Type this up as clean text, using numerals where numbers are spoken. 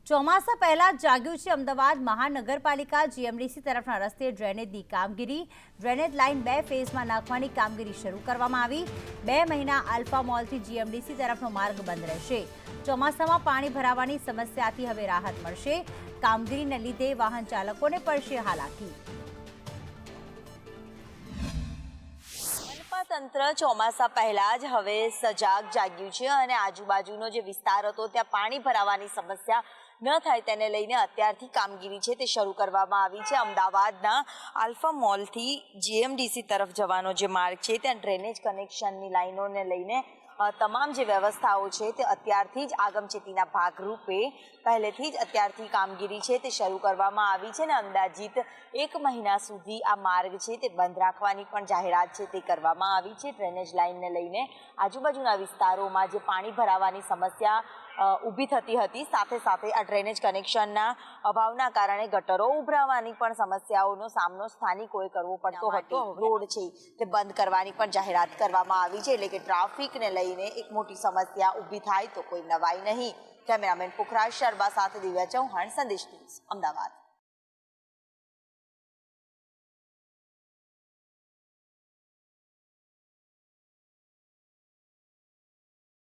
ચોમાસા પહેલા જાગ્યું છે અમદાવાદ મહાનગરપાલિકા જીએમડીસી તરફના રસ્તે ડ્રેનેજની કામગીરી ડ્રેનેજ લાઇન 2 ફેઝમાં નાખવાની કામગીરી શરૂ કરવામાં આવી 2 મહિના આલ્ફા મોલથી જીએમડીસી તરફનો માર્ગ બંધ રહેશે ચોમાસામાં પાણી ભરાવાની સમસ્યાથી હવે રાહત મળશે કામગીરીને લીધે વાહન ચાલકોને પડશે હાલાકી તંત્ર ચોમાસા પહેલા જ હવે સજાગ જાગ્યું છે અને આજુબાજુનો જે વિસ્તાર હતો ત્યાં પાણી ભરાવાની સમસ્યા ન થાય તેને લઈને અત્યારથી કામગીરી છે તે શરૂ કરવામાં આવી છે અમદાવાદના આલ્ફા મોલથી જીએમડીસી તરફ જવાનો જે માર્ગ છે ત્યાં ડ્રેનેજ કનેક્શનની લાઈનોને લઈને તમામ જે વ્યવસ્થાઓ છે તે અત્યારથી જ આગમચેતીના ભાગરૂપે પહેલેથી જ અત્યારથી કામગીરી છે તે શરૂ કરવામાં આવી છે અને અંદાજિત 1 મહિના સુધી આ માર્ગ છે તે બંધ રાખવાની પણ જાહેરાત છે તે કરવામાં આવી છે ડ્રેનેજ લાઇનને લઈને આજુબાજુના વિસ્તારોમાં જે પાણી ભરાવાની સમસ્યા ઊભી થતી હતી સાથે સાથે આ ડ્રેનેજ કનેક્શનના અભાવના કારણે ગટરો ઉભરાવાની પણ સમસ્યાઓનો સામનો સ્થાનિકોએ કરવો પડતો હતો રોડ છે તે બંધ કરવાની પણ જાહેરાત કરવામાં આવી છે એટલે કે ટ્રાફિકને લઈને એક મોટી સમસ્યા ઊભી થાય તો કોઈ નવાઈ નહીં કેમેરામેન પુખરાજ શર્મા સાથે દિવ્યા ચૌહાણ સંદેશ ન્યૂઝ અમદાવાદ।